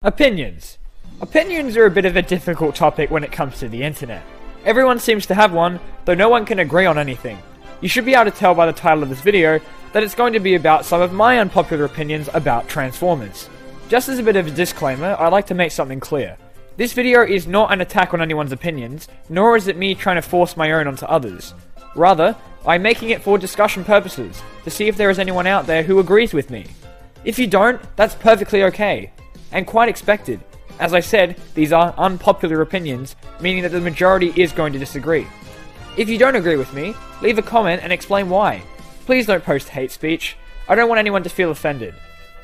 Opinions. Opinions are a bit of a difficult topic when it comes to the internet. Everyone seems to have one, though no one can agree on anything. You should be able to tell by the title of this video that it's going to be about some of my unpopular opinions about Transformers. Just as a bit of a disclaimer, I'd like to make something clear. This video is not an attack on anyone's opinions, nor is it me trying to force my own onto others. Rather, I'm making it for discussion purposes, to see if there is anyone out there who agrees with me. If you don't, that's perfectly okay, and quite expected. As I said, these are unpopular opinions, meaning that the majority is going to disagree. If you don't agree with me, leave a comment and explain why. Please don't post hate speech. I don't want anyone to feel offended.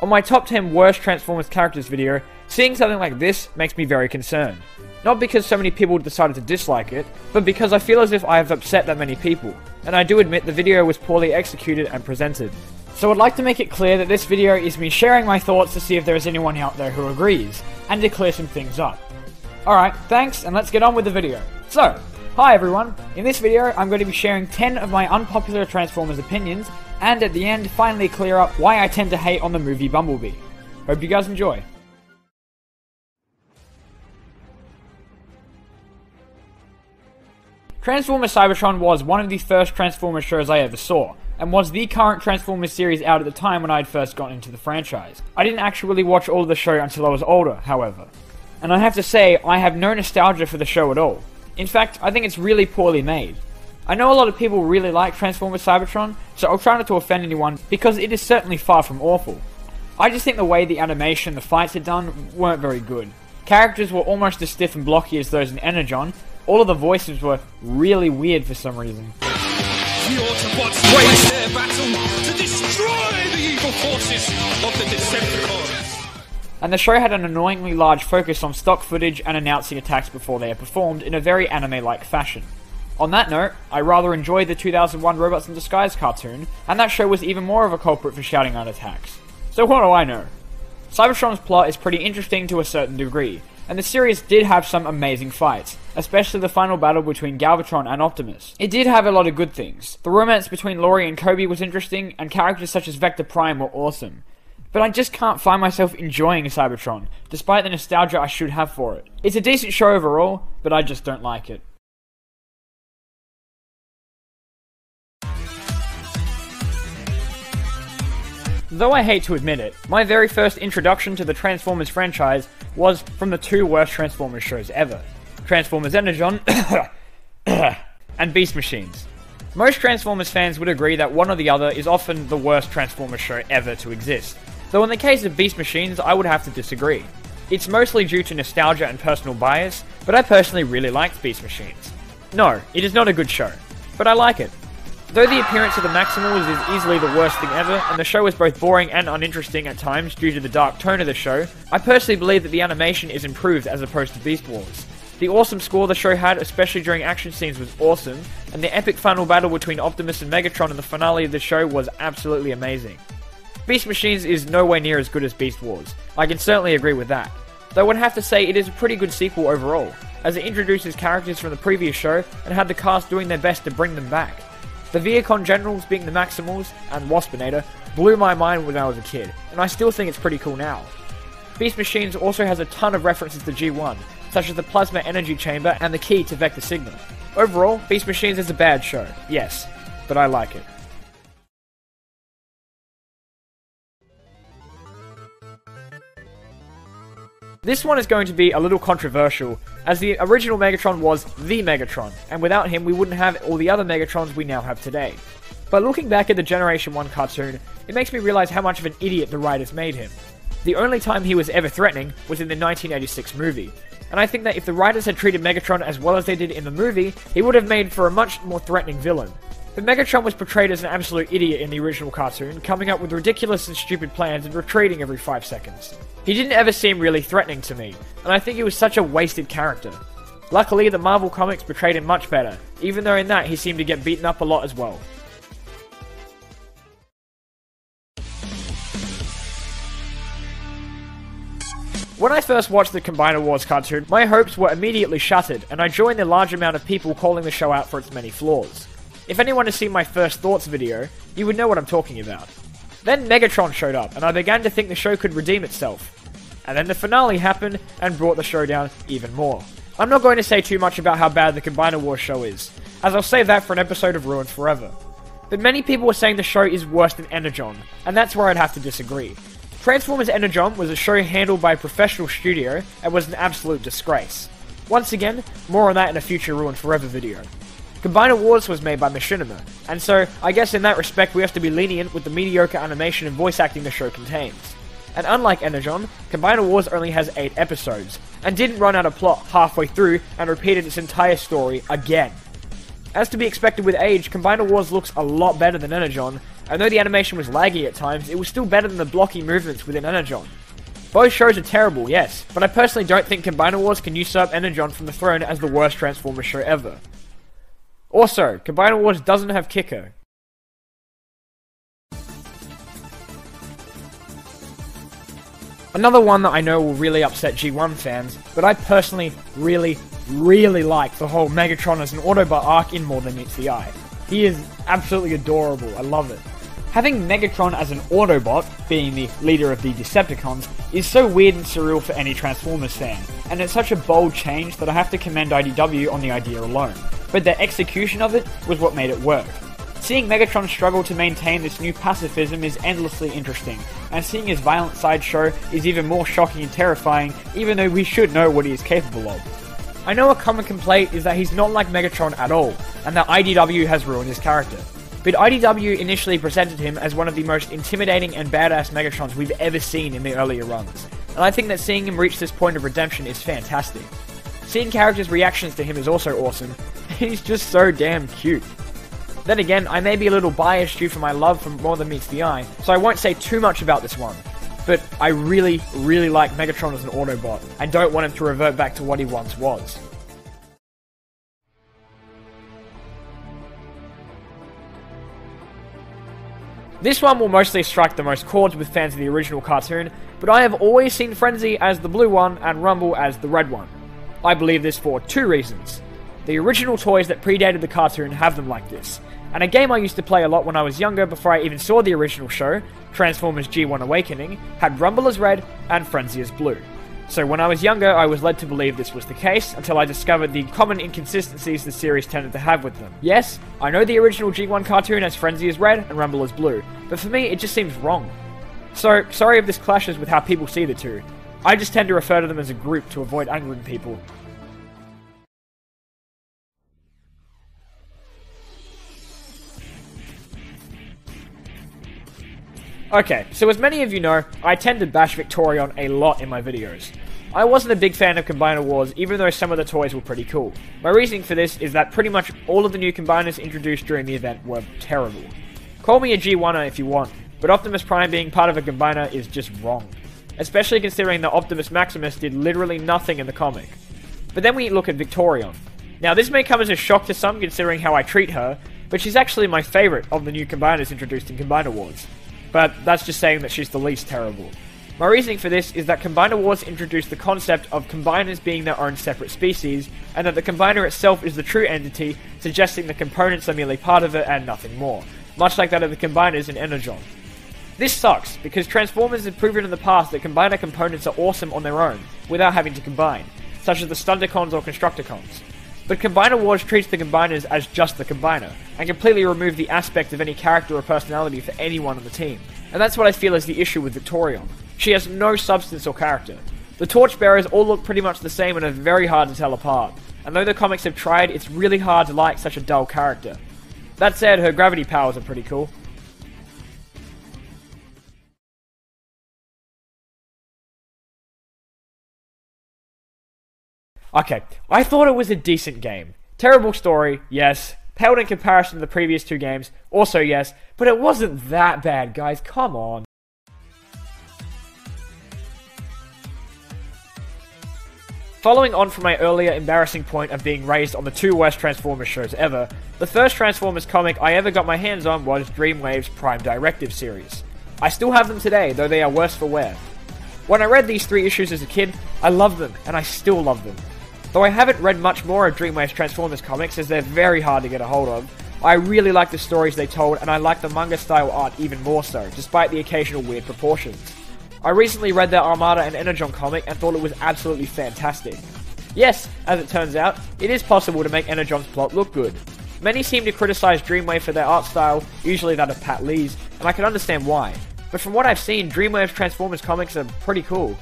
On my top 10 worst Transformers characters video, seeing something like this makes me very concerned. Not because so many people decided to dislike it, but because I feel as if I have upset that many people, and I do admit the video was poorly executed and presented. So I'd like to make it clear that this video is me sharing my thoughts to see if there is anyone out there who agrees, and to clear some things up. Alright, thanks, and let's get on with the video. So, hi everyone, in this video I'm going to be sharing 10 of my unpopular Transformers opinions, and at the end finally clear up why I tend to hate on the movie Bumblebee. Hope you guys enjoy. Transformers Cybertron was one of the first Transformers shows I ever saw, and was the current Transformers series out at the time when I had first gotten into the franchise. I didn't actually watch all of the show until I was older, however. And I have to say, I have no nostalgia for the show at all. In fact, I think it's really poorly made. I know a lot of people really like Transformers Cybertron, so I'll try not to offend anyone, because it is certainly far from awful. I just think the way the animation and the fights are done weren't very good. Characters were almost as stiff and blocky as those in Energon. All of the voices were really weird for some reason. The Autobots wage their battle to destroy the evil forces of the Decepticons. And the show had an annoyingly large focus on stock footage and announcing attacks before they are performed in a very anime-like fashion. On that note, I rather enjoyed the 2001 Robots in Disguise cartoon, and that show was even more of a culprit for shouting out attacks. So what do I know? Cybertron's plot is pretty interesting to a certain degree, and the series did have some amazing fights, especially the final battle between Galvatron and Optimus. It did have a lot of good things. The romance between Laurie and Kobe was interesting, and characters such as Vector Prime were awesome. But I just can't find myself enjoying Cybertron, despite the nostalgia I should have for it. It's a decent show overall, but I just don't like it. Though I hate to admit it, my very first introduction to the Transformers franchise was from the two worst Transformers shows ever. Transformers Energon and Beast Machines. Most Transformers fans would agree that one or the other is often the worst Transformers show ever to exist. Though in the case of Beast Machines, I would have to disagree. It's mostly due to nostalgia and personal bias, but I personally really liked Beast Machines. No, it is not a good show, but I like it. Though the appearance of the Maximals is easily the worst thing ever, and the show is both boring and uninteresting at times due to the dark tone of the show, I personally believe that the animation is improved as opposed to Beast Wars. The awesome score the show had, especially during action scenes, was awesome, and the epic final battle between Optimus and Megatron in the finale of the show was absolutely amazing. Beast Machines is nowhere near as good as Beast Wars. I can certainly agree with that. Though I would have to say it is a pretty good sequel overall, as it introduces characters from the previous show and had the cast doing their best to bring them back. The Viacon Generals being the Maximals and Waspinator blew my mind when I was a kid, and I still think it's pretty cool now. Beast Machines also has a ton of references to G1, such as the Plasma Energy Chamber and the key to Vector Signal. Overall, Beast Machines is a bad show, yes, but I like it. This one is going to be a little controversial, as the original Megatron was the Megatron, and without him we wouldn't have all the other Megatrons we now have today. But looking back at the Generation 1 cartoon, it makes me realize how much of an idiot the writers made him. The only time he was ever threatening was in the 1986 movie, and I think that if the writers had treated Megatron as well as they did in the movie, he would have made for a much more threatening villain. But Megatron was portrayed as an absolute idiot in the original cartoon, coming up with ridiculous and stupid plans and retreating every 5 seconds. He didn't ever seem really threatening to me, and I think he was such a wasted character. Luckily, the Marvel comics portrayed him much better, even though in that he seemed to get beaten up a lot as well. When I first watched the Combiner Wars cartoon, my hopes were immediately shattered, and I joined the large amount of people calling the show out for its many flaws. If anyone has seen my first thoughts video, you would know what I'm talking about. Then Megatron showed up, and I began to think the show could redeem itself. and then the finale happened and brought the show down even more. I'm not going to say too much about how bad the Combiner Wars show is, as I'll save that for an episode of Ruined Forever. But many people were saying the show is worse than Energon, and that's where I'd have to disagree. Transformers Energon was a show handled by a professional studio and was an absolute disgrace. Once again, more on that in a future Ruined Forever video. Combiner Wars was made by Machinima, and so I guess in that respect we have to be lenient with the mediocre animation and voice acting the show contains. And unlike Energon, Combiner Wars only has 8 episodes, and didn't run out of plot halfway through and repeated its entire story again. As to be expected with age, Combiner Wars looks a lot better than Energon, and though the animation was laggy at times, it was still better than the blocky movements within Energon. Both shows are terrible, yes, but I personally don't think Combiner Wars can usurp Energon from the throne as the worst Transformers show ever. Also, Combiner Wars doesn't have Kiko. Another one that I know will really upset G1 fans, but I personally really like the whole Megatron as an Autobot arc in More Than Meets the Eye. He is absolutely adorable, I love it. Having Megatron as an Autobot, being the leader of the Decepticons, is so weird and surreal for any Transformers fan, and it's such a bold change that I have to commend IDW on the idea alone, but their execution of it was what made it work. Seeing Megatron struggle to maintain this new pacifism is endlessly interesting, and seeing his violent side show is even more shocking and terrifying, even though we should know what he is capable of. I know a common complaint is that he's not like Megatron at all, and that IDW has ruined his character. But IDW initially presented him as one of the most intimidating and badass Megatrons we've ever seen in the earlier runs, and I think that seeing him reach this point of redemption is fantastic. Seeing characters' reactions to him is also awesome, he's just so damn cute. Then again, I may be a little biased due to my love for More Than Meets the Eye, so I won't say too much about this one. But I really like Megatron as an Autobot, and don't want him to revert back to what he once was. This one will mostly strike the most chords with fans of the original cartoon, but I have always seen Frenzy as the blue one and Rumble as the red one. I believe this for 2 reasons. The original toys that predated the cartoon have them like this, and a game I used to play a lot when I was younger before I even saw the original show, Transformers G1 Awakening, had Rumble as red and Frenzy as blue. So when I was younger, I was led to believe this was the case, until I discovered the common inconsistencies the series tended to have with them. Yes, I know the original G1 cartoon has Frenzy as red and Rumble as blue, but for me it just seems wrong. So, sorry if this clashes with how people see the two. I just tend to refer to them as a group to avoid angering people. Okay, so as many of you know, I tend to bash Victorion a lot in my videos. I wasn't a big fan of Combiner Wars, even though some of the toys were pretty cool. My reasoning for this is that pretty much all of the new Combiners introduced during the event were terrible. Call me a G1er if you want, but Optimus Prime being part of a Combiner is just wrong. Especially considering that Optimus Maximus did literally nothing in the comic. But then we look at Victorion. Now this may come as a shock to some considering how I treat her, but she's actually my favourite of the new Combiners introduced in Combiner Wars. But that's just saying that she's the least terrible. My reasoning for this is that Combiner Wars introduced the concept of Combiners being their own separate species, and that the Combiner itself is the true entity, suggesting the components are merely part of it and nothing more, much like that of the Combiners in Energon. This sucks, because Transformers have proven in the past that Combiner components are awesome on their own, without having to combine, such as the Stundercons or Constructicons. But Combiner Wars treats the Combiners as just the Combiner, and completely remove the aspect of any character or personality for anyone on the team. And that's what I feel is the issue with Victorion. She has no substance or character. The Torchbearers all look pretty much the same and are very hard to tell apart, and though the comics have tried, it's really hard to like such a dull character. That said, her gravity powers are pretty cool. Okay, I thought it was a decent game. Terrible story, yes. Paled in comparison to the previous 2 games, also yes. But it wasn't that bad, guys, come on. Following on from my earlier embarrassing point of being raised on the 2 worst Transformers shows ever, the first Transformers comic I ever got my hands on was Dreamwave's Prime Directive series. I still have them today, though they are worse for wear. When I read these 3 issues as a kid, I loved them, and I still love them. Though I haven't read much more of Dreamwave's Transformers comics as they're very hard to get a hold of, I really like the stories they told and I like the manga style art even more so, despite the occasional weird proportions. I recently read their Armada and Energon comic and thought it was absolutely fantastic. Yes, as it turns out, it is possible to make Energon's plot look good. Many seem to criticize Dreamwave for their art style, usually that of Pat Lee's, and I can understand why. But from what I've seen, Dreamwave's Transformers comics are pretty cool.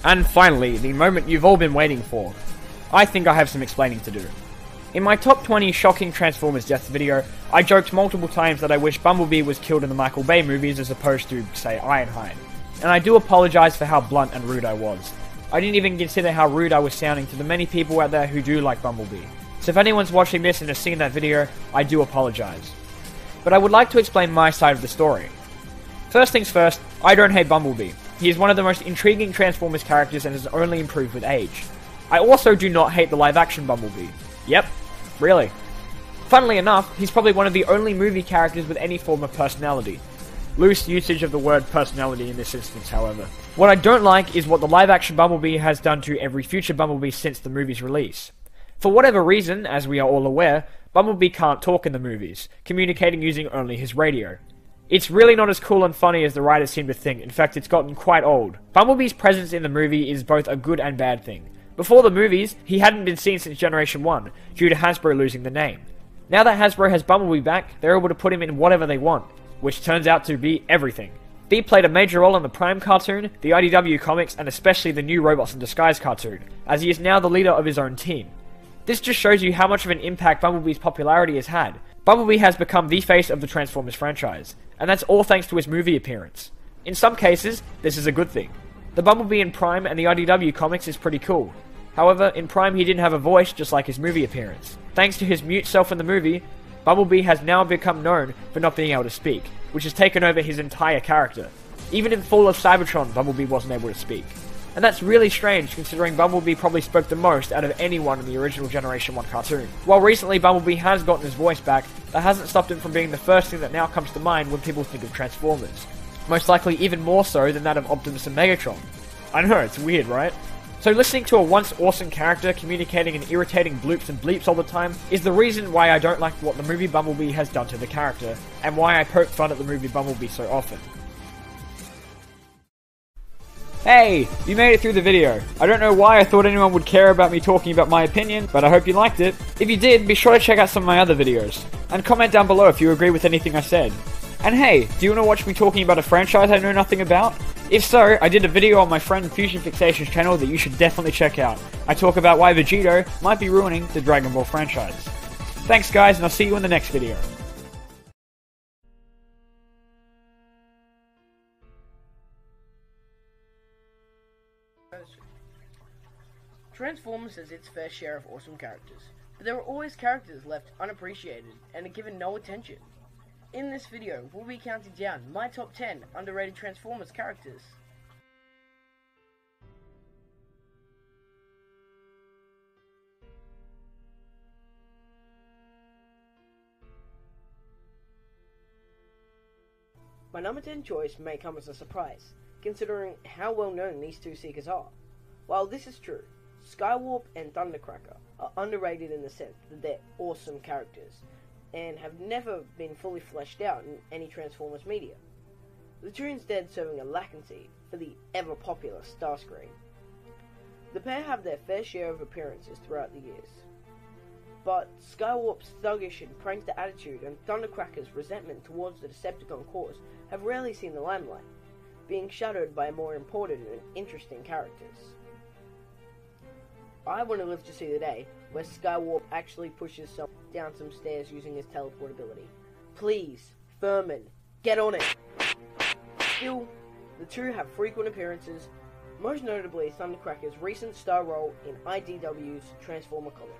And finally, the moment you've all been waiting for. I think I have some explaining to do. In my top 20 shocking Transformers deaths video, I joked multiple times that I wish Bumblebee was killed in the Michael Bay movies as opposed to, say, Ironhide. And I do apologize for how blunt and rude I was. I didn't even consider how rude I was sounding to the many people out there who do like Bumblebee. So if anyone's watching this and has seen that video, I do apologize. But I would like to explain my side of the story. First things first, I don't hate Bumblebee. He is one of the most intriguing Transformers characters and has only improved with age. I also do not hate the live-action Bumblebee. Yep, really. Funnily enough, he's probably one of the only movie characters with any form of personality. Loose usage of the word personality in this instance, however. What I don't like is what the live-action Bumblebee has done to every future Bumblebee since the movie's release. For whatever reason, as we are all aware, Bumblebee can't talk in the movies, communicating using only his radio. It's really not as cool and funny as the writers seem to think, in fact it's gotten quite old. Bumblebee's presence in the movie is both a good and bad thing. Before the movies, he hadn't been seen since Generation 1, due to Hasbro losing the name. Now that Hasbro has Bumblebee back, they're able to put him in whatever they want, which turns out to be everything. He played a major role in the Prime cartoon, the IDW comics, and especially the new Robots in Disguise cartoon, as he is now the leader of his own team. This just shows you how much of an impact Bumblebee's popularity has had. Bumblebee has become the face of the Transformers franchise, and that's all thanks to his movie appearance. In some cases, this is a good thing. The Bumblebee in Prime and the IDW comics is pretty cool. However, in Prime he didn't have a voice just like his movie appearance. Thanks to his mute self in the movie, Bumblebee has now become known for not being able to speak, which has taken over his entire character. Even in Fall of Cybertron, Bumblebee wasn't able to speak. And that's really strange considering Bumblebee probably spoke the most out of anyone in the original Generation 1 cartoon. While recently Bumblebee has gotten his voice back, that hasn't stopped him from being the first thing that now comes to mind when people think of Transformers. Most likely even more so than that of Optimus and Megatron. I know, it's weird, right? So listening to a once awesome character communicating in irritating bloops and bleeps all the time is the reason why I don't like what the movie Bumblebee has done to the character, and why I poke fun at the movie Bumblebee so often. Hey, you made it through the video. I don't know why I thought anyone would care about me talking about my opinion, but I hope you liked it. If you did, be sure to check out some of my other videos, and comment down below if you agree with anything I said. And hey, do you want to watch me talking about a franchise I know nothing about? If so, I did a video on my friend Fusion Fixation's channel that you should definitely check out. I talk about why Vegito might be ruining the Dragon Ball franchise. Thanks guys, and I'll see you in the next video. Transformers has its fair share of awesome characters, but there are always characters left unappreciated and are given no attention. In this video, we'll be counting down my top 10 underrated Transformers characters. My number 10 choice may come as a surprise, considering how well known these two seekers are. While this is true, Skywarp and Thundercracker are underrated in the sense that they're awesome characters, and have never been fully fleshed out in any Transformers media. The two instead serving a vacancy for the ever-popular Starscream. The pair have their fair share of appearances throughout the years, but Skywarp's thuggish and prankster attitude and Thundercracker's resentment towards the Decepticon cause have rarely seen the limelight, being shadowed by more important and interesting characters. I want to live to see the day where Skywarp actually pushes someone down some stairs using his teleportability. Please, Furman, get on it! Still, the two have frequent appearances, most notably Thundercracker's recent star role in IDW's Transformer comic.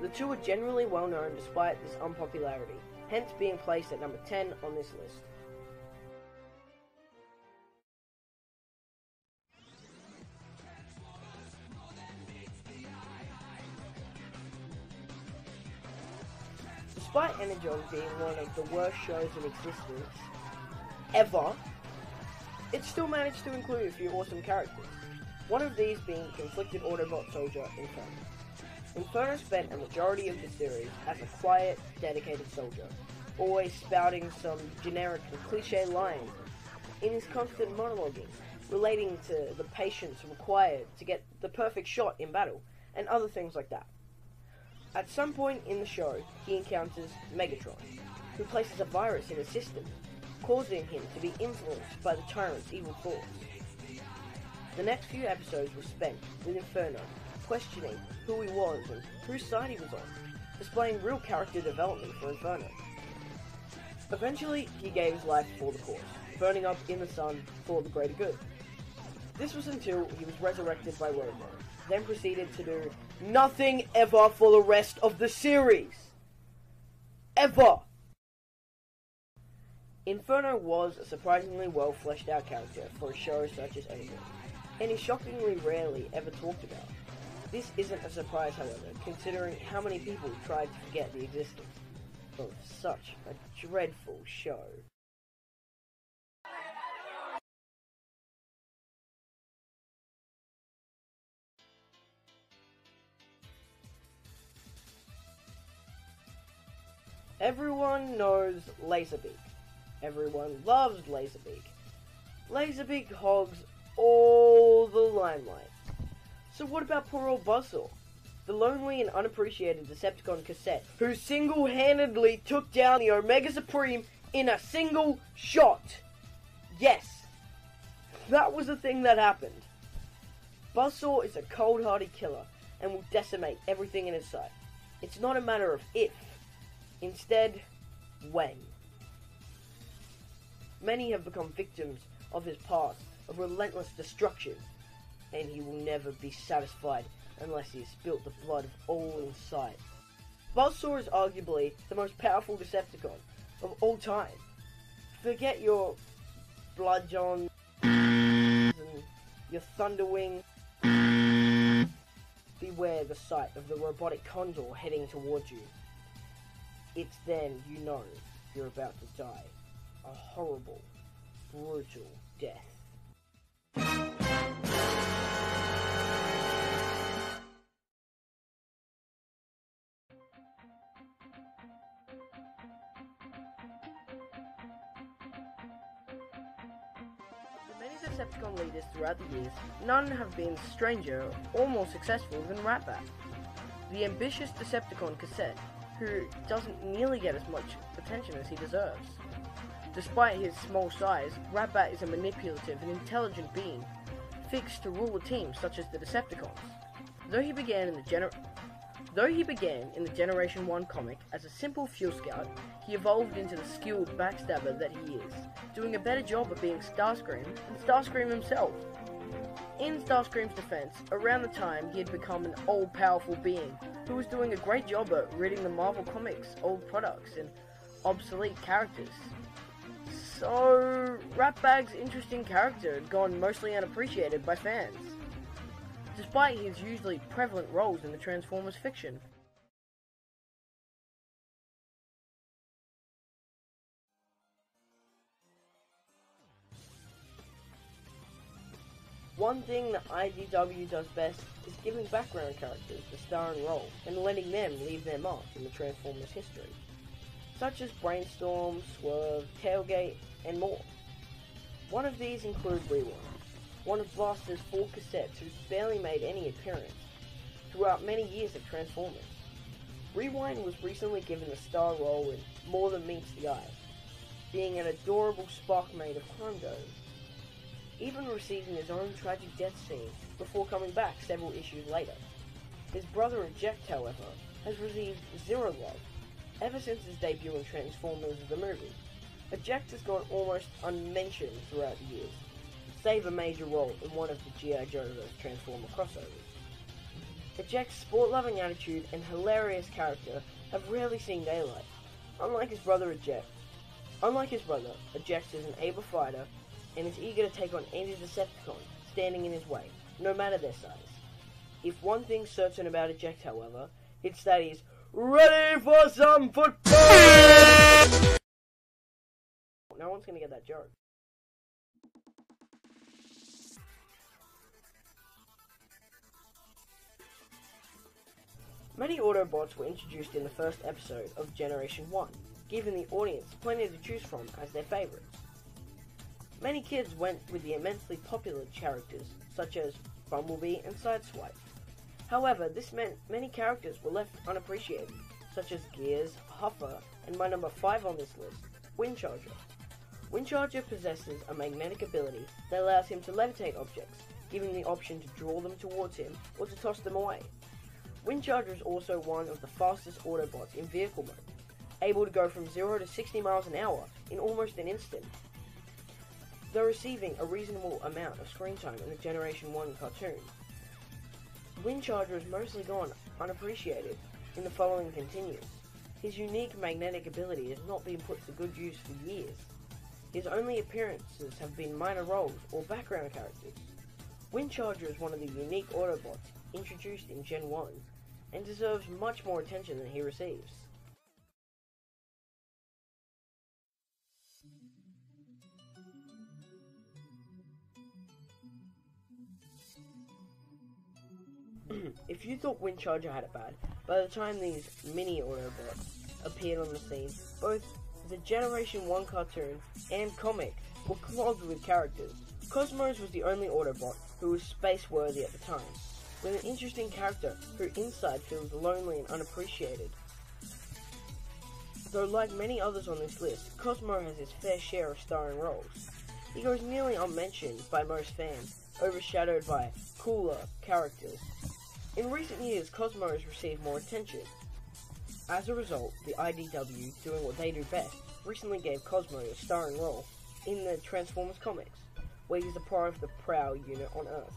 The two are generally well known despite this unpopularity, hence being placed at number 10 on this list. Despite Energon being one of the worst shows in existence ever, it still managed to include a few awesome characters, one of these being Conflicted Autobot Soldier Inferno. Inferno spent a majority of the series as a quiet, dedicated soldier, always spouting some generic and cliche lines in his constant monologuing, relating to the patience required to get the perfect shot in battle, and other things like that. At some point in the show, he encounters Megatron, who places a virus in his system, causing him to be influenced by the tyrant's evil thoughts. The next few episodes were spent with Inferno questioning who he was and whose side he was on, displaying real character development for Inferno. Eventually, he gave his life for the cause, burning up in the sun for the greater good. This was until he was resurrected by Robo, then proceeded to do nothing ever for the rest of the series. Ever! Inferno was a surprisingly well fleshed out character for a show such as Ego, and is shockingly rarely ever talked about. This isn't a surprise, however, considering how many people tried to forget the existence of such a dreadful show. Everyone knows Laserbeak. Everyone loves Laserbeak. Laserbeak hogs all the limelight. So what about poor old Buzzsaw, the lonely and unappreciated Decepticon cassette, who single-handedly took down the Omega Supreme in a single shot? Yes, that was the thing that happened. Buzzsaw is a cold-hearted killer and will decimate everything in his sight. It's not a matter of if, instead, when. Many have become victims of his past of relentless destruction, and he will never be satisfied unless he has spilt the blood of all in sight. Buzzsaw is arguably the most powerful Decepticon of all time. Forget your Bloodjohn and your Thunderwing. Beware the sight of the robotic condor heading towards you. It's then you know you're about to die a horrible, brutal death. Decepticon leaders throughout the years, none have been stranger or more successful than Ratbat, the ambitious Decepticon cassette, who doesn't nearly get as much attention as he deserves. Despite his small size, Ratbat is a manipulative and intelligent being, fixed to rule a team such as the Decepticons. Though he began in the Generation 1 comic as a simple fuel scout, he evolved into the skilled backstabber that he is, doing a better job of being Starscream than Starscream himself. In Starscream's defense, around the time he had become an all-powerful being who was doing a great job at ridding the Marvel Comics old products and obsolete characters. So, Ratbag's interesting character had gone mostly unappreciated by fans, despite his usually prevalent roles in the Transformers fiction. One thing that IDW does best is giving background characters the starring role and letting them leave their mark in the Transformers history, such as Brainstorm, Swerve, Tailgate, and more. One of these include Rewind, one of Blaster's 4 cassettes who's barely made any appearance throughout many years of Transformers. Rewind was recently given the star role in More Than Meets the Eye, being an adorable Sparkmate of Chromedome, even receiving his own tragic death scene before coming back several issues later. His brother Eject, however, has received zero love ever since his debut in Transformers the movie. Eject has gone almost unmentioned throughout the years, save a major role in one of the G.I. Joe's Transformer crossovers. Eject's sport-loving attitude and hilarious character have rarely seen daylight. Unlike his brother, Eject is an able fighter and is eager to take on any Decepticon standing in his way, no matter their size. If one thing's certain about Eject, however, it's that he's ready for some football! No one's gonna get that joke. Many Autobots were introduced in the first episode of Generation 1, giving the audience plenty to choose from as their favourites. Many kids went with the immensely popular characters such as Bumblebee and Sideswipe. However, this meant many characters were left unappreciated, such as Gears, Huffer, and my number 5 on this list, Windcharger. Windcharger possesses a magnetic ability that allows him to levitate objects, giving the option to draw them towards him or to toss them away. Windcharger is also one of the fastest Autobots in vehicle mode, able to go from 0 to 60 miles an hour in almost an instant. Though receiving a reasonable amount of screen time in the Generation 1 cartoon, Windcharger is mostly gone unappreciated in the following continues. His unique magnetic ability has not been put to good use for years. His only appearances have been minor roles or background characters. Windcharger is one of the unique Autobots introduced in Gen 1 and deserves much more attention than he receives. If you thought Windcharger had it bad, by the time these mini Autobots appeared on the scene, both the Generation 1 cartoon and comic were clogged with characters. Cosmos was the only Autobot who was space-worthy at the time, with an interesting character who inside feels lonely and unappreciated. Though like many others on this list, Cosmo has his fair share of starring roles. He goes nearly unmentioned by most fans, overshadowed by cooler characters. In recent years, Cosmo has received more attention. As a result, the IDW, doing what they do best, recently gave Cosmo a starring role in the Transformers comics, where he's a part of the Prowl unit on Earth.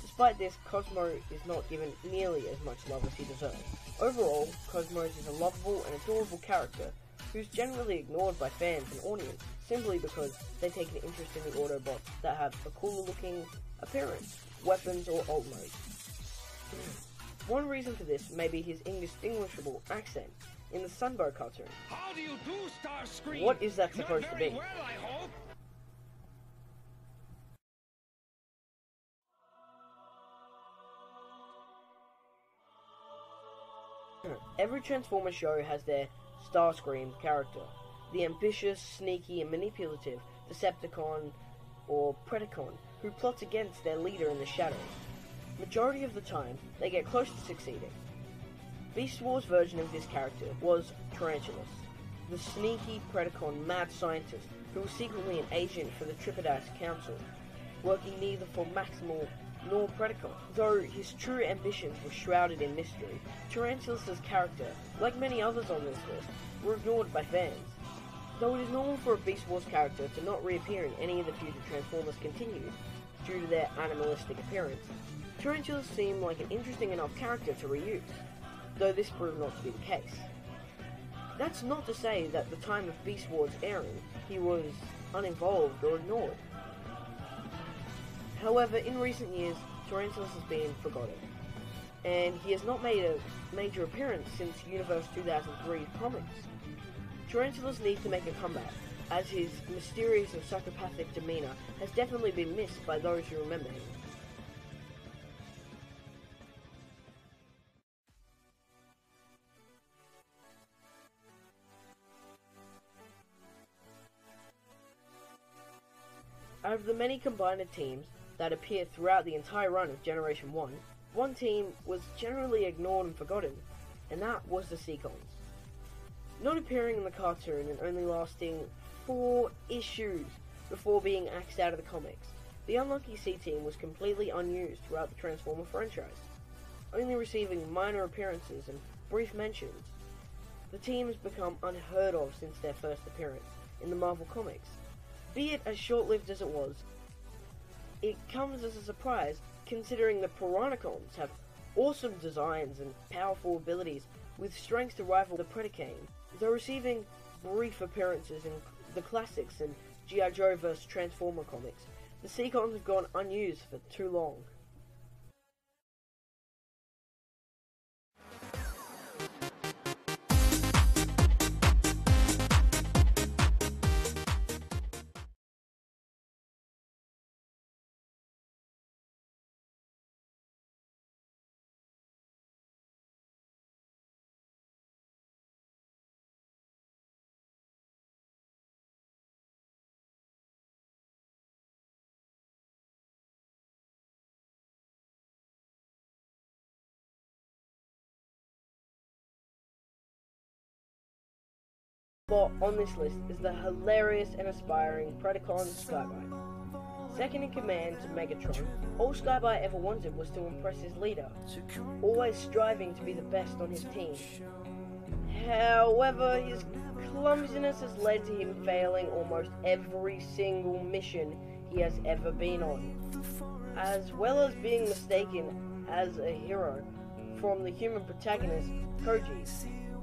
Despite this, Cosmo is not given nearly as much love as he deserves. Overall, Cosmos is a lovable and adorable character who's generally ignored by fans and audience simply because they take an interest in the Autobots that have a cooler looking appearance, weapons or alt mode. One reason for this may be his indistinguishable accent in the Sunbow cartoon. How do you do, Starscream? What is that supposed to be? Well, I hope. Every Transformers show has their Starscream character, the ambitious, sneaky, and manipulative Decepticon or Predacon who plots against their leader in the shadows. Majority of the time, they get close to succeeding. Beast War's version of this character was Tarantulas, the sneaky Predacon mad scientist who was secretly an agent for the Tripidas Council, working neither for Maximal nor Predacon. Though his true ambitions were shrouded in mystery, Tarantulas' character, like many others on this list, were ignored by fans. Though it is normal for a Beast Wars character to not reappear in any of the future Transformers continues, due to their animalistic appearance, Tarantulas seemed like an interesting enough character to reuse, though this proved not to be the case. That's not to say that at the time of Beast Wars airing, he was uninvolved or ignored. However, in recent years, Tarantulas has been forgotten, and he has not made a major appearance since Universe 2003 comics. Tarantulas needs to make a comeback, as his mysterious and psychopathic demeanor has definitely been missed by those who remember him. Out of the many combined teams that appeared throughout the entire run of Generation 1, one team was generally ignored and forgotten, and that was the Seacons. Not appearing in the cartoon and only lasting 4 issues before being axed out of the comics, the unlucky C-Team was completely unused throughout the Transformer franchise, only receiving minor appearances and brief mentions. The team has become unheard of since their first appearance in the Marvel Comics. Be it as short-lived as it was, it comes as a surprise considering the Piranacons have awesome designs and powerful abilities with strengths to rival the Predacane. Though receiving brief appearances in the classics and G.I. Joe vs. Transformer comics, the Seacons have gone unused for too long. spot on this list is the hilarious and aspiring Predacon Skybite. Second in command to Megatron, all Skybite ever wanted was to impress his leader, always striving to be the best on his team. However, his clumsiness has led to him failing almost every single mission he has ever been on, as well as being mistaken as a hero from the human protagonist, Koji,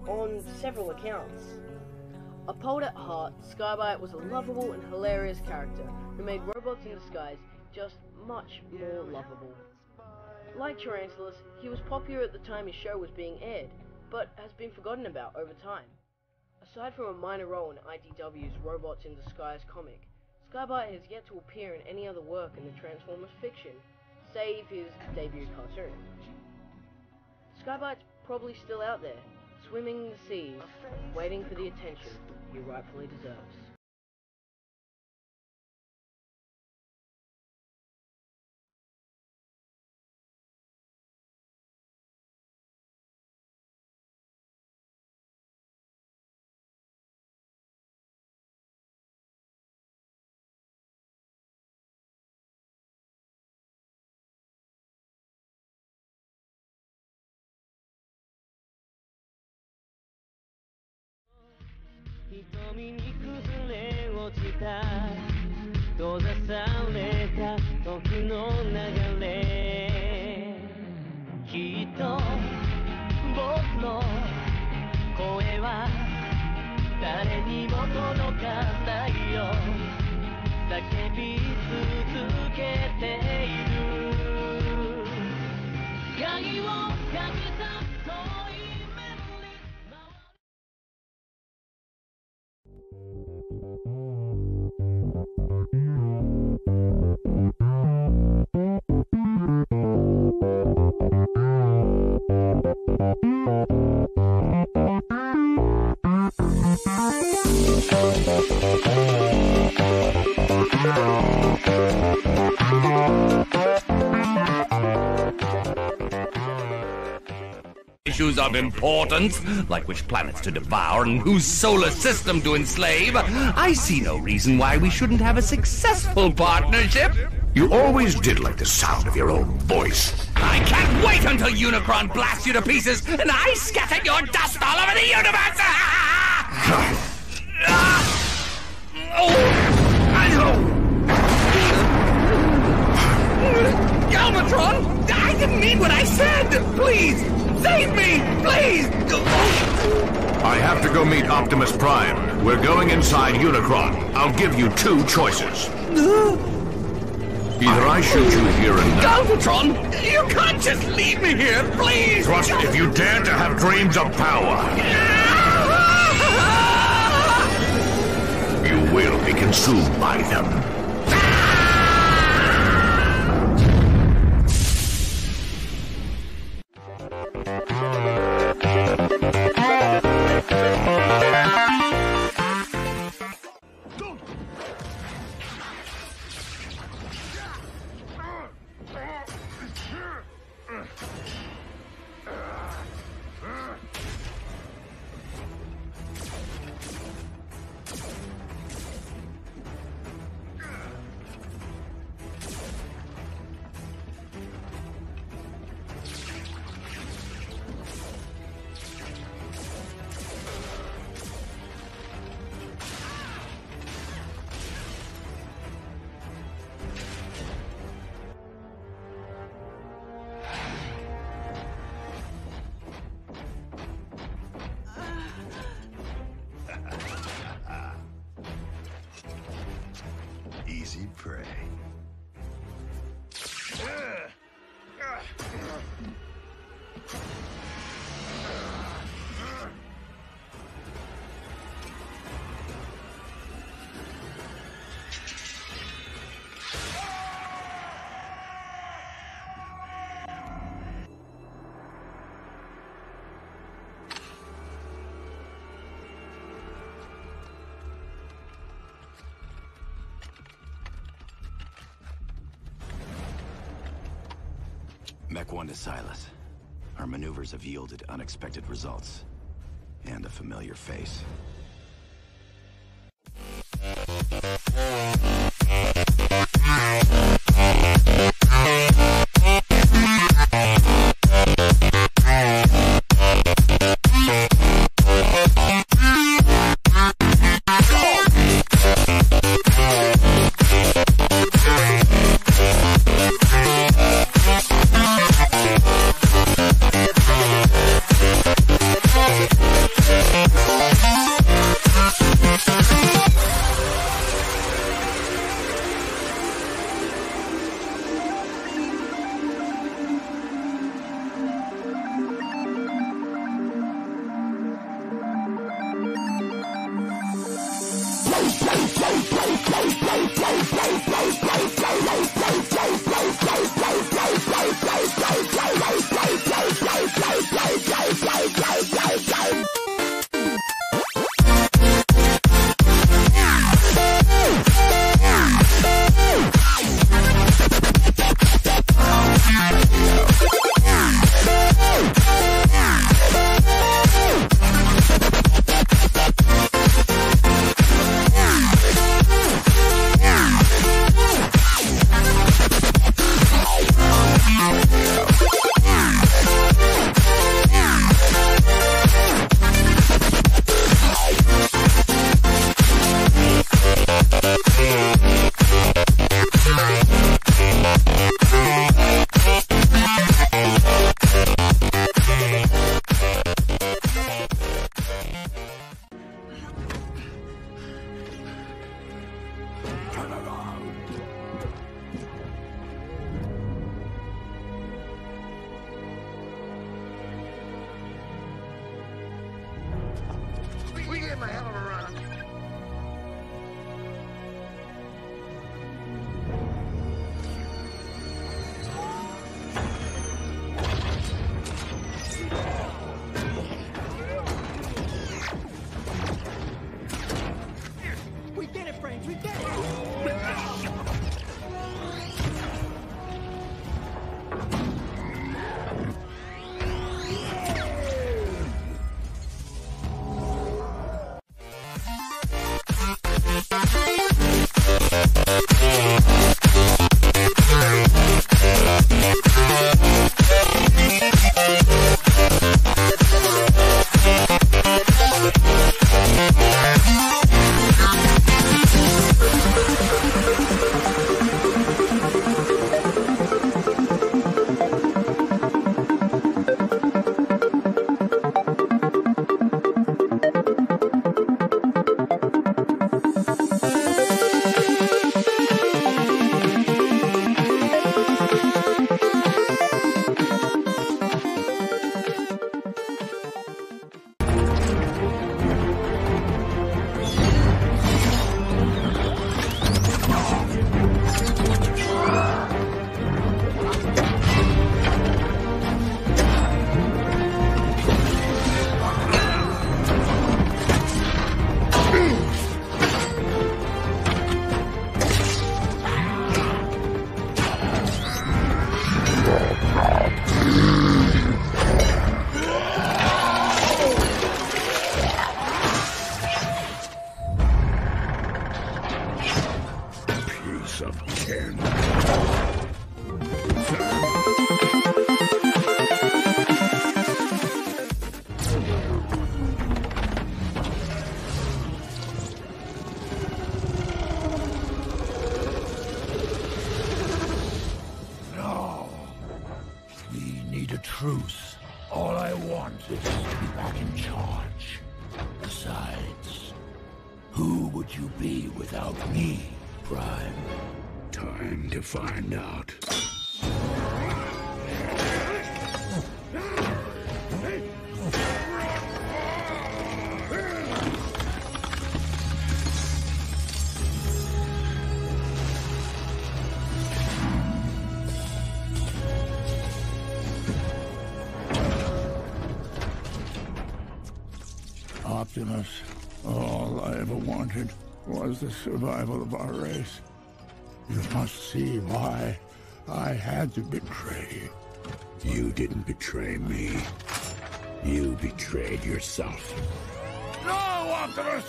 on several accounts. Uphold at heart, Skybite was a lovable and hilarious character who made Robots in Disguise just much more lovable. Like Tarantulas, he was popular at the time his show was being aired, but has been forgotten about over time. Aside from a minor role in IDW's Robots in Disguise comic, Skybite has yet to appear in any other work in the Transformers fiction, save his debut cartoon. Skybite's probably still out there, swimming the seas, waiting for the attention he rightfully deserves. Issues of importance, like which planets to devour and whose solar system to enslave, I see no reason why we shouldn't have a successful partnership. You always did like the sound of your own voice. I can't wait until Unicron blasts you to pieces and I scatter your dust all over the universe! Galvatron! I didn't mean what I said! Please! Save me! Please! I have to go meet Optimus Prime. We're going inside Unicron. I'll give you two choices. Either I shoot you here and now. Galvatron! You can't just leave me here, please! Thrust if you dare to have dreams of power. You will be consumed by them. Easy prey. Mech 1 to Silas. Our maneuvers have yielded unexpected results. And a familiar face. We gave him a hell of a run. We did it, Frames, we did it! Truce. All I want is to be back in charge. Besides, who would you be without me, Prime? Time to find out. Optimus, all I ever wanted was the survival of our race. You must see why I had to betray you. You didn't betray me. You betrayed yourself. No, Optimus!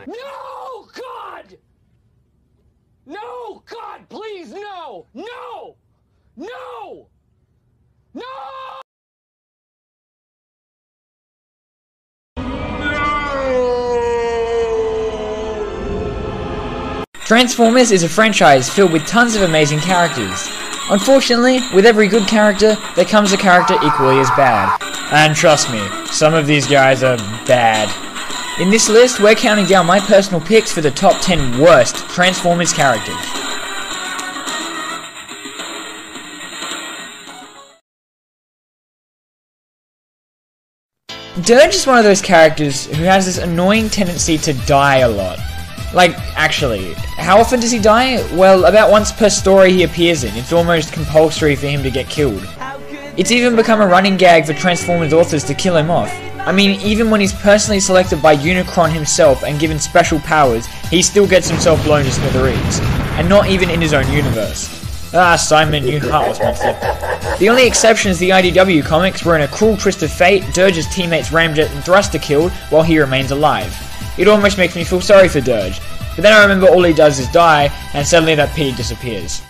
No, God! No, God, please, no! No! No! No! Transformers is a franchise filled with tons of amazing characters. Unfortunately, with every good character, there comes a character equally as bad. And trust me, some of these guys are bad. In this list, we're counting down my personal picks for the top 10 worst Transformers characters. Dirge is one of those characters who has this annoying tendency to die a lot. Like, actually, how often does he die? Well, about once per story he appears in. It's almost compulsory for him to get killed. It's even become a running gag for Transformers authors to kill him off. I mean, even when he's personally selected by Unicron himself and given special powers, he still gets himself blown to smithereens. And not even in his own universe. Ah, Simon, you heartless monster. The only exception is the IDW comics, where in a cruel twist of fate, Dirge's teammates Ramjet and Thrust are killed while he remains alive. It almost makes me feel sorry for Dirge, but then I remember all he does is die, and suddenly that P disappears.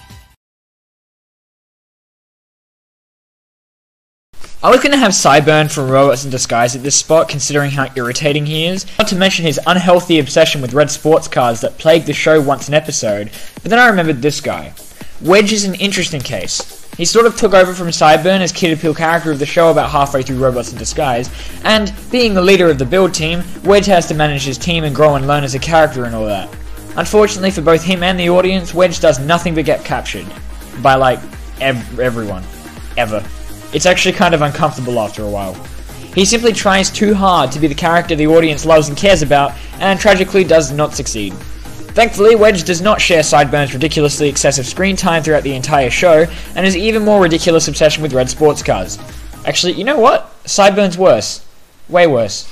I was going to have Cyburn from Robots in Disguise at this spot, considering how irritating he is. Not to mention his unhealthy obsession with red sports cars that plagued the show once an episode, but then I remembered this guy. Wedge is an interesting case. He sort of took over from Cyburn as Kid Appeal character of the show about halfway through Robots in Disguise, and being the leader of the build team, Wedge has to manage his team and grow and learn as a character and all that. Unfortunately for both him and the audience, Wedge does nothing but get captured. By like, everyone. Ever. It's actually kind of uncomfortable after a while. He simply tries too hard to be the character the audience loves and cares about, and tragically does not succeed. Thankfully, Wedge does not share Sideburn's ridiculously excessive screen time throughout the entire show, and his even more ridiculous obsession with red sports cars. Actually, you know what? Sideburn's worse. Way worse.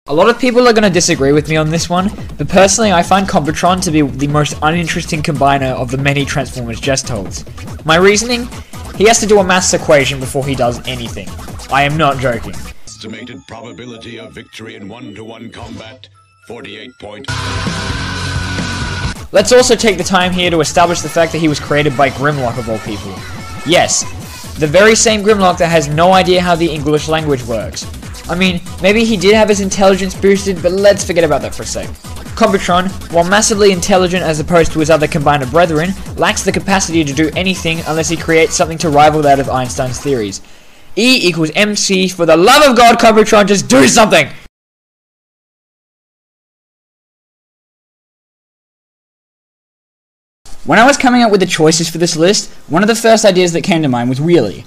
A lot of people are going to disagree with me on this one, but personally I find Computron to be the most uninteresting combiner of the many Transformers jest holds. My reasoning? He has to do a maths equation before he does anything. I am not joking. Estimated probability of victory in 1-to-1 combat, 48 point. Let's also take the time here to establish the fact that he was created by Grimlock of all people. Yes, the very same Grimlock that has no idea how the English language works. I mean, maybe he did have his intelligence boosted, but let's forget about that for a sec. Computron, while massively intelligent as opposed to his other combiner brethren, lacks the capacity to do anything unless he creates something to rival that of Einstein's theories. E equals MC, for the love of God, Computron, just do something! When I was coming up with the choices for this list, one of the first ideas that came to mind was Wheelie.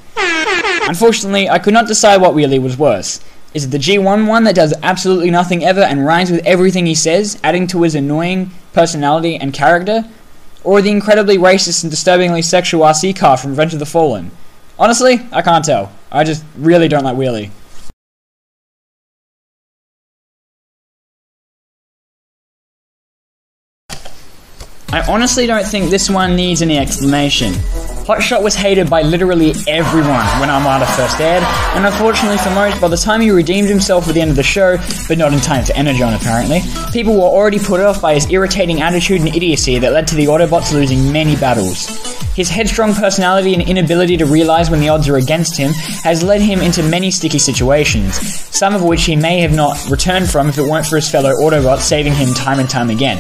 Unfortunately, I could not decide what Wheelie was worse. Is it the G1 one that does absolutely nothing ever and rhymes with everything he says, adding to his annoying personality and character? Or the incredibly racist and disturbingly sexual RC car from Revenge of the Fallen? Honestly, I can't tell. I just really don't like Wheelie. I honestly don't think this one needs any explanation. Hotshot was hated by literally everyone when Armada first aired, and unfortunately for most, by the time he redeemed himself at the end of the show, but not in time for Energon apparently, people were already put off by his irritating attitude and idiocy that led to the Autobots losing many battles. His headstrong personality and inability to realize when the odds are against him has led him into many sticky situations, some of which he may have not returned from if it weren't for his fellow Autobots saving him time and time again.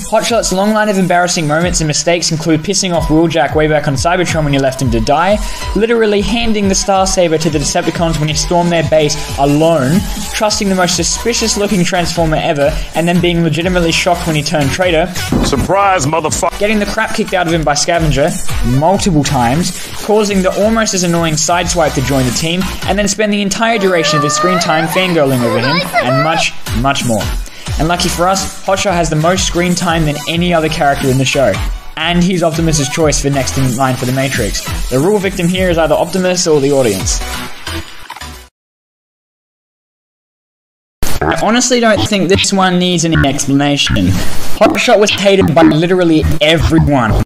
Hotshot's long line of embarrassing moments and mistakes include pissing off Wheeljack way back on Cybertron when he left him to die, literally handing the Star Saber to the Decepticons when he stormed their base alone, trusting the most suspicious looking Transformer ever, and then being legitimately shocked when he turned traitor. Surprise, motherfucker! Getting the crap kicked out of him by Scavenger multiple times, causing the almost as annoying Sideswipe to join the team, and then spend the entire duration of his screen time fangirling over him, and much, much more. And lucky for us, Hotshot has the most screen time than any other character in the show. And he's Optimus' choice for next in line for the Matrix. The real victim here is either Optimus or the audience. I honestly don't think this one needs any explanation. Hotshot was hated by literally everyone.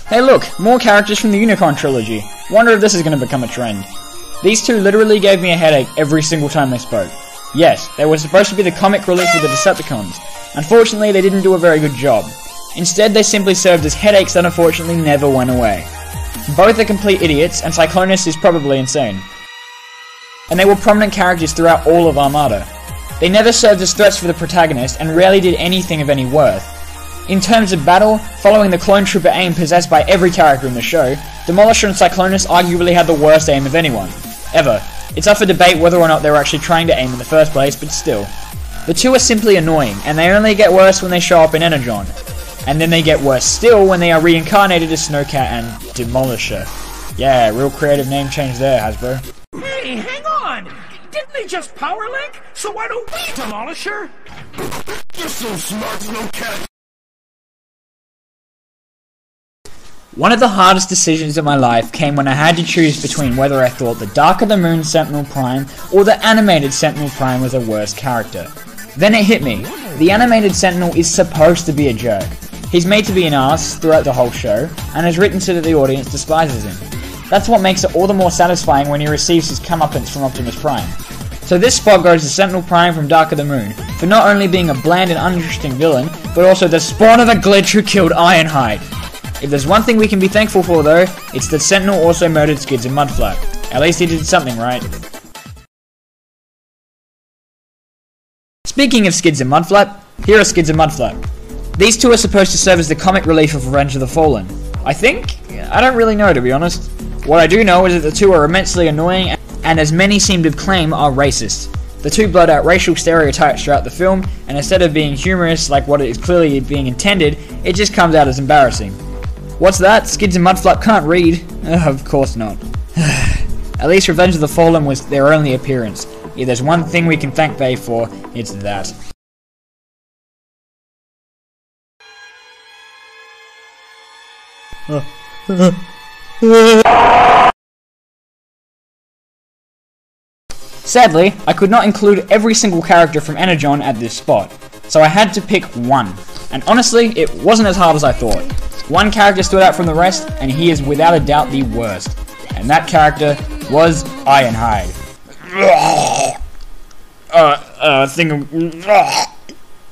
Hey look, more characters from the Unicron trilogy. Wonder if this is going to become a trend. These two literally gave me a headache every single time they spoke. Yes, they were supposed to be the comic relief of the Decepticons. Unfortunately, they didn't do a very good job. Instead, they simply served as headaches that unfortunately never went away. Both are complete idiots, and Cyclonus is probably insane. And they were prominent characters throughout all of Armada. They never served as threats for the protagonist, and rarely did anything of any worth. In terms of battle, following the Clone Trooper aim possessed by every character in the show, Demolisher and Cyclonus arguably had the worst aim of anyone. Ever. It's up for debate whether or not they were actually trying to aim in the first place, but still. The two are simply annoying, and they only get worse when they show up in Energon. And then they get worse still when they are reincarnated as Snowcat and Demolisher. Yeah, real creative name change there, Hasbro. Hey, hang on! Didn't they just power link? So why don't we demolish her? You're so smart, Snowcat! One of the hardest decisions of my life came when I had to choose between whether I thought the Dark of the Moon Sentinel Prime or the animated Sentinel Prime was a worse character. Then it hit me. The animated Sentinel is supposed to be a jerk. He's made to be an ass throughout the whole show, and is written so that the audience despises him. That's what makes it all the more satisfying when he receives his comeuppance from Optimus Prime. So this spot goes to Sentinel Prime from Dark of the Moon, for not only being a bland and uninteresting villain, but also the spawn of a glitch who killed Ironhide. If there's one thing we can be thankful for though, it's that Sentinel also murdered Skids and Mudflap. At least he did something right. Speaking of Skids and Mudflap, here are Skids and Mudflap. These two are supposed to serve as the comic relief of Revenge of the Fallen. I think? I don't really know, to be honest. What I do know is that the two are immensely annoying, and as many seem to claim, are racist. The two blurt out racial stereotypes throughout the film, and instead of being humorous like what it is clearly being intended, it just comes out as embarrassing. What's that? Skids and Mudflap can't read? Of course not. At least Revenge of the Fallen was their only appearance. If there's one thing we can thank Bay for, it's that. Sadly, I could not include every single character from Energon at this spot, so I had to pick one. And honestly, it wasn't as hard as I thought. One character stood out from the rest, and he is without a doubt the worst. And that character was Ironhide.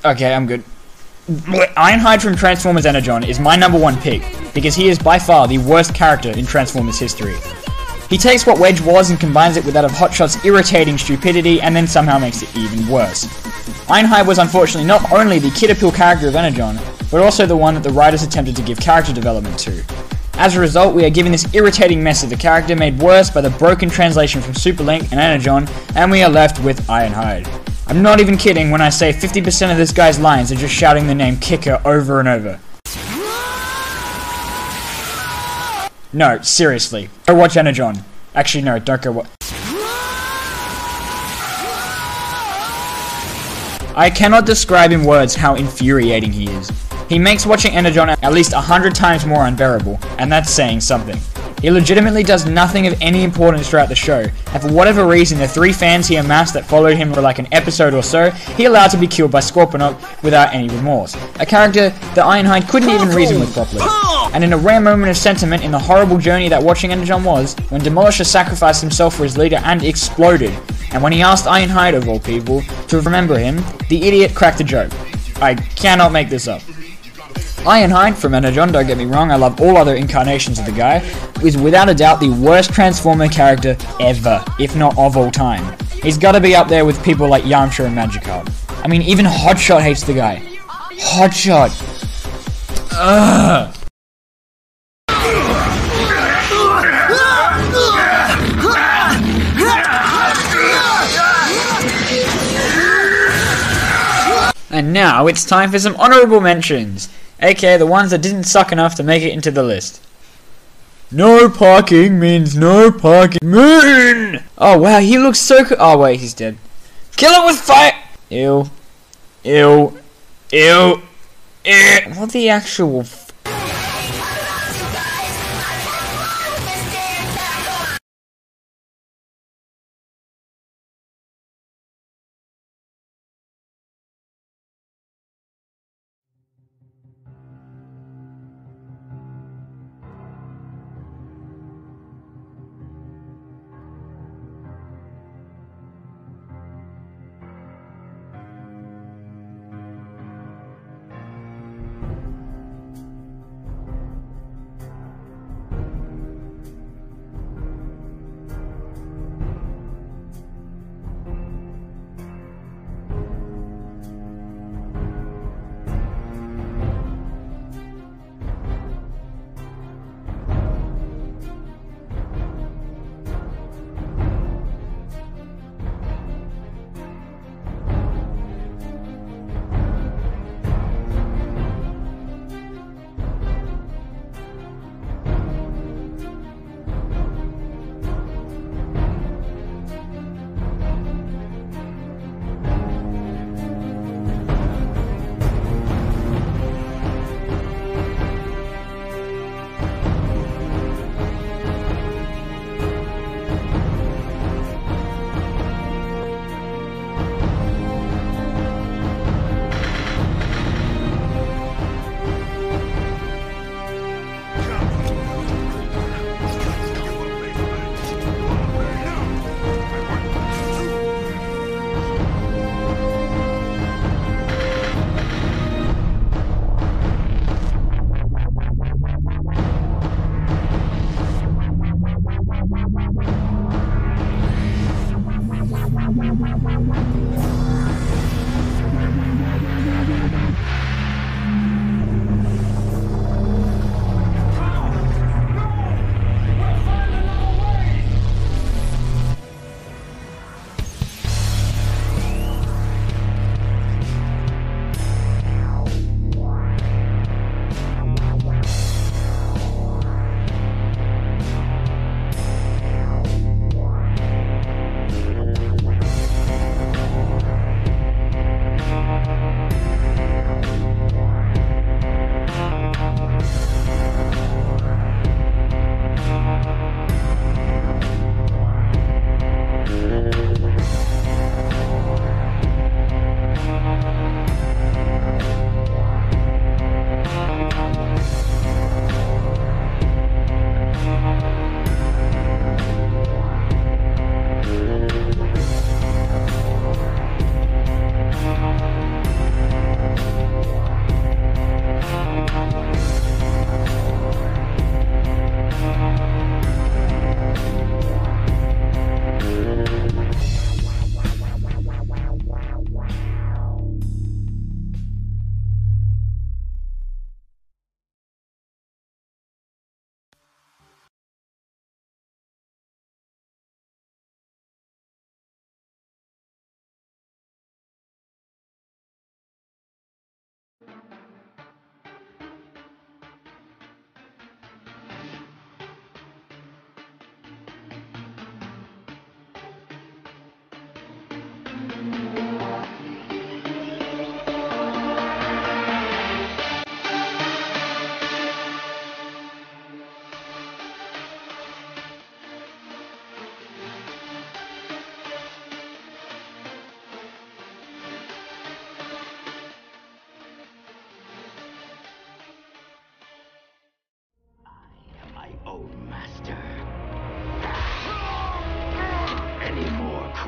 Okay, I'm good. Ironhide from Transformers Energon is my #1 pick, because he is by far the worst character in Transformers history. He takes what Wedge was and combines it with that of Hotshot's irritating stupidity, and then somehow makes it even worse. Ironhide was unfortunately not only the kid appeal character of Energon, but also the one that the writers attempted to give character development to. As a result, we are given this irritating mess of the character made worse by the broken translation from Super Link and Energon, and we are left with Ironhide. I'm not even kidding when I say 50% of this guy's lines are just shouting the name Kicker over and over. No, seriously. Go watch Energon. Actually, no, don't go watch. I cannot describe in words how infuriating he is. He makes watching Energon at least 100 times more unbearable, and that's saying something. He legitimately does nothing of any importance throughout the show, and for whatever reason the 3 fans he amassed that followed him for like an episode or so, he allowed to be killed by Scorponok without any remorse. A character that Ironhide couldn't even reason with properly. And in a rare moment of sentiment in the horrible journey that watching Energon was, when Demolisher sacrificed himself for his leader and exploded, and when he asked Ironhide, of all people, to remember him, the idiot cracked a joke. I cannot make this up. Ironhide from Energon, don't get me wrong, I love all other incarnations of the guy, is without a doubt the worst Transformer character ever, if not of all time. He's gotta be up there with people like Yamcha and Magikarp. I mean, even Hotshot hates the guy. Hotshot! Ugh! And now it's time for some honourable mentions, aka the ones that didn't suck enough to make it into the list. No parking means no parking. Moon! Oh wow, he looks so cool. Oh wait, he's dead. Kill him with fire! Ew. Ew. Ew. Ew. What the actual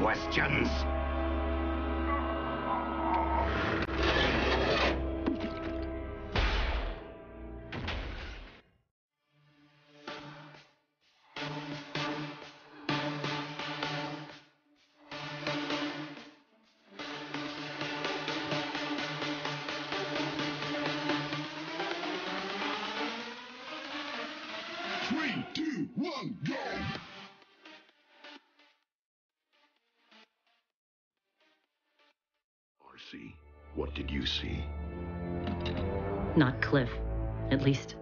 questions? see. What did you see? Not Cliff. At least,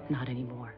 not anymore.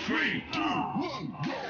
Three, two, one, go!